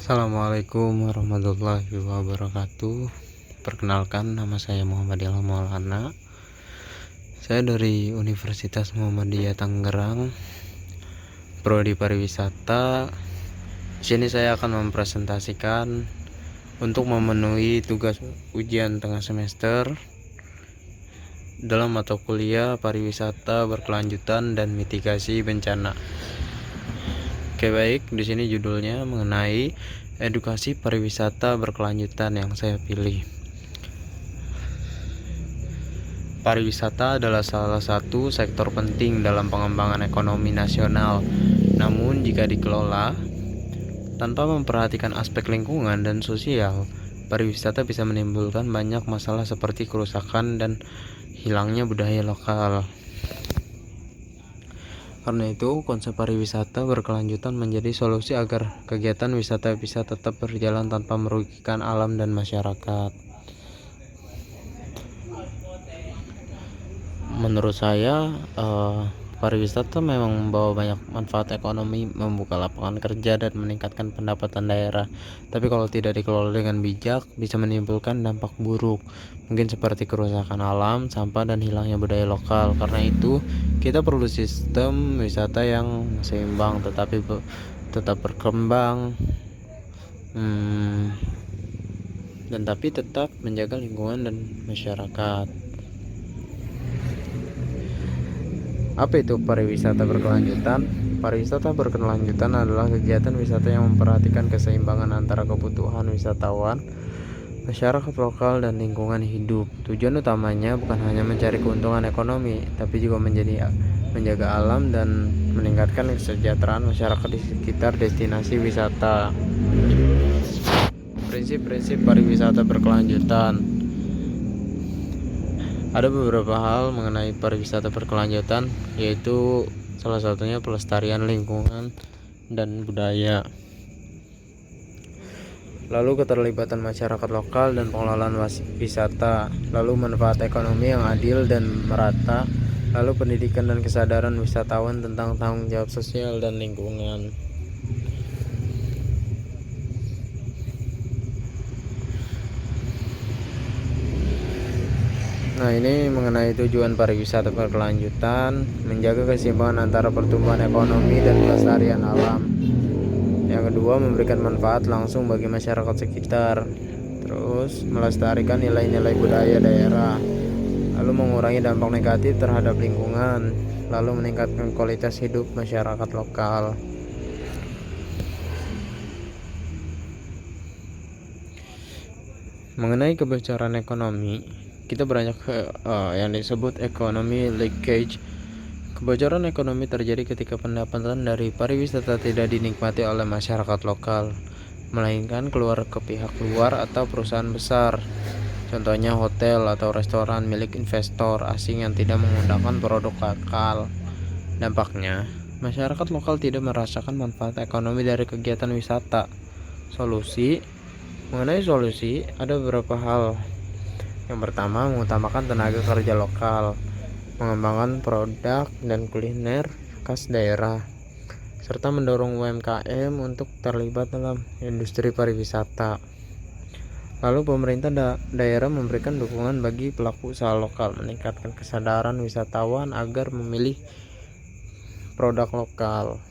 Assalamualaikum warahmatullahi wabarakatuh. Perkenalkan, nama saya Muhammad Ilham Maulana. Saya dari Universitas Muhammadiyah Tangerang, Prodi Pariwisata. Di sini saya akan mempresentasikan untuk memenuhi tugas ujian tengah semester dalam mata kuliah pariwisata berkelanjutan dan mitigasi bencana. Oke, baik, di sini judulnya mengenai edukasi pariwisata berkelanjutan yang saya pilih. Pariwisata adalah salah satu sektor penting dalam pengembangan ekonomi nasional. Namun jika dikelola tanpa memperhatikan aspek lingkungan dan sosial, pariwisata bisa menimbulkan banyak masalah seperti kerusakan dan hilangnya budaya lokal. Karena itu, konsep pariwisata berkelanjutan menjadi solusi agar kegiatan wisata bisa tetap berjalan tanpa merugikan alam dan masyarakat. Menurut saya, pariwisata memang membawa banyak manfaat ekonomi, membuka lapangan kerja dan meningkatkan pendapatan daerah. Tapi kalau tidak dikelola dengan bijak, bisa menimbulkan dampak buruk, mungkin seperti kerusakan alam, sampah, dan hilangnya budaya lokal. Karena itu, kita perlu sistem wisata yang seimbang tetapi tetap berkembang, dan tapi tetap menjaga lingkungan dan masyarakat. Apa itu pariwisata berkelanjutan? Pariwisata berkelanjutan adalah kegiatan wisata yang memperhatikan keseimbangan antara kebutuhan wisatawan, masyarakat lokal, dan lingkungan hidup. Tujuan utamanya bukan hanya mencari keuntungan ekonomi, tapi juga menjaga alam dan meningkatkan kesejahteraan masyarakat di sekitar destinasi wisata. Prinsip-prinsip pariwisata berkelanjutan. Ada beberapa hal mengenai pariwisata berkelanjutan, yaitu salah satunya pelestarian lingkungan dan budaya. Lalu keterlibatan masyarakat lokal dan pengelolaan wisata. Lalu manfaat ekonomi yang adil dan merata. Lalu pendidikan dan kesadaran wisatawan tentang tanggung jawab sosial dan lingkungan. Nah, ini mengenai tujuan pariwisata berkelanjutan, menjaga keseimbangan antara pertumbuhan ekonomi dan pelestarian alam. Yang kedua, memberikan manfaat langsung bagi masyarakat sekitar. Terus, melestarikan nilai-nilai budaya daerah. Lalu mengurangi dampak negatif terhadap lingkungan. Lalu meningkatkan kualitas hidup masyarakat lokal. Mengenai kebocoran ekonomi, kita beranjak ke yang disebut ekonomi leakage. Kebocoran ekonomi terjadi ketika pendapatan dari pariwisata tidak dinikmati oleh masyarakat lokal, melainkan keluar ke pihak luar atau perusahaan besar. Contohnya hotel atau restoran milik investor asing yang tidak menggunakan produk lokal. Dampaknya, masyarakat lokal tidak merasakan manfaat ekonomi dari kegiatan wisata. Mengenai solusi, ada beberapa hal. Yang pertama, mengutamakan tenaga kerja lokal, mengembangkan produk dan kuliner khas daerah, serta mendorong UMKM untuk terlibat dalam industri pariwisata. Lalu pemerintah daerah memberikan dukungan bagi pelaku usaha lokal, meningkatkan kesadaran wisatawan agar memilih produk lokal.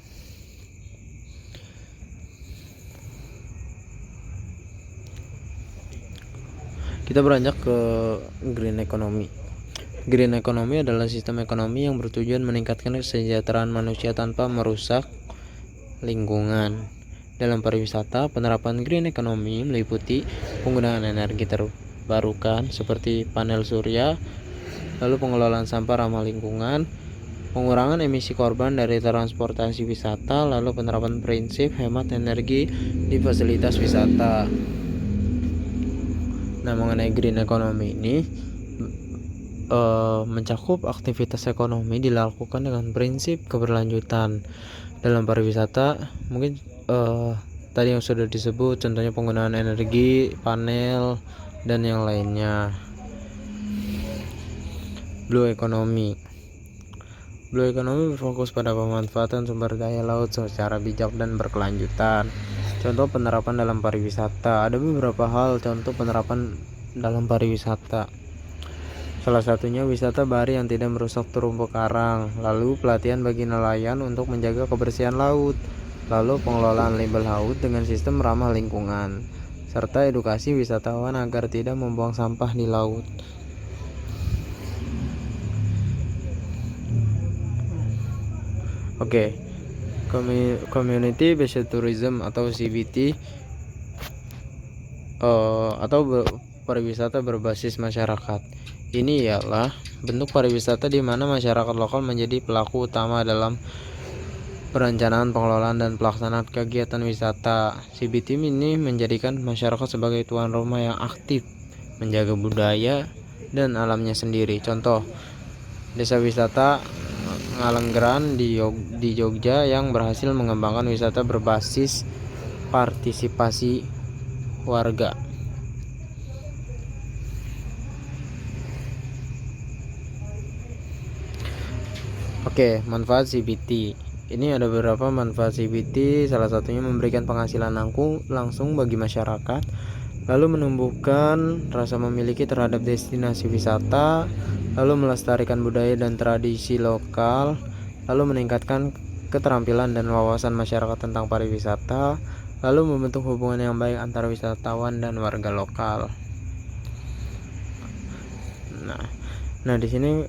Kita beranjak ke green economy. Green economy adalah sistem ekonomi yang bertujuan meningkatkan kesejahteraan manusia tanpa merusak lingkungan. Dalam pariwisata, penerapan green economy meliputi penggunaan energi terbarukan seperti panel surya, lalu pengelolaan sampah ramah lingkungan, pengurangan emisi karbon dari transportasi wisata, lalu penerapan prinsip hemat energi di fasilitas wisata. Nah, mengenai green economy ini mencakup aktivitas ekonomi dilakukan dengan prinsip keberlanjutan. Dalam pariwisata mungkin tadi yang sudah disebut, contohnya penggunaan energi, panel, dan yang lainnya. Blue economy berfokus pada pemanfaatan sumber daya laut secara bijak dan berkelanjutan. Contoh penerapan dalam pariwisata. Ada beberapa hal contoh penerapan dalam pariwisata. Salah satunya wisata bahari yang tidak merusak terumbu karang, lalu pelatihan bagi nelayan untuk menjaga kebersihan laut, lalu pengelolaan limbah laut dengan sistem ramah lingkungan, serta edukasi wisatawan agar tidak membuang sampah di laut. Oke, Community Based Tourism atau CBT atau pariwisata berbasis masyarakat. Ini ialah bentuk pariwisata di mana masyarakat lokal menjadi pelaku utama dalam perencanaan, pengelolaan, dan pelaksanaan kegiatan wisata. CBT ini menjadikan masyarakat sebagai tuan rumah yang aktif, menjaga budaya dan alamnya sendiri. Contoh, desa wisata Ngalenggeran di Jogja yang berhasil mengembangkan wisata berbasis partisipasi warga. Oke, manfaat CBT. Ini ada beberapa manfaat CBT, salah satunya memberikan penghasilan langsung bagi masyarakat, lalu menumbuhkan rasa memiliki terhadap destinasi wisata, lalu melestarikan budaya dan tradisi lokal, lalu meningkatkan keterampilan dan wawasan masyarakat tentang pariwisata, lalu membentuk hubungan yang baik antara wisatawan dan warga lokal. Nah, di sini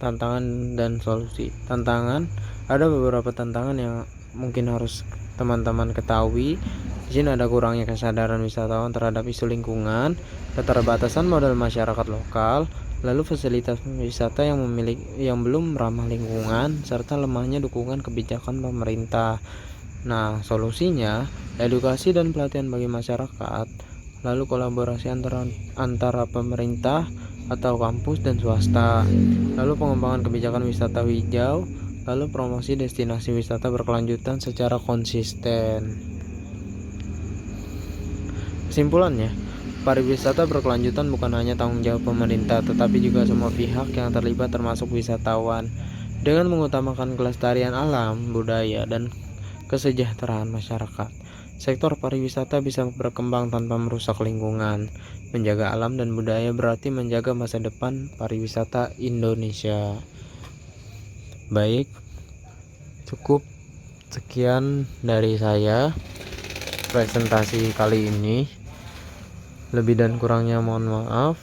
tantangan dan solusi. Tantangan, ada beberapa tantangan yang mungkin harus teman-teman ketahui. Di sini ada kurangnya kesadaran wisatawan terhadap isu lingkungan, keterbatasan modal masyarakat lokal, lalu fasilitas wisata yang belum ramah lingkungan, serta lemahnya dukungan kebijakan pemerintah. Nah, solusinya edukasi dan pelatihan bagi masyarakat, lalu kolaborasi antara pemerintah atau kampus dan swasta, lalu pengembangan kebijakan wisata hijau, lalu promosi destinasi wisata berkelanjutan secara konsisten. Kesimpulannya, pariwisata berkelanjutan bukan hanya tanggung jawab pemerintah, tetapi juga semua pihak yang terlibat termasuk wisatawan. Dengan mengutamakan kelestarian alam, budaya, dan kesejahteraan masyarakat, sektor pariwisata bisa berkembang tanpa merusak lingkungan. Menjaga alam dan budaya berarti menjaga masa depan pariwisata Indonesia. Baik, cukup sekian dari saya presentasi kali ini. Lebih dan kurangnya mohon maaf.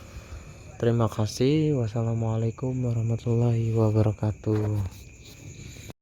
Terima kasih. Wassalamualaikum warahmatullahi wabarakatuh.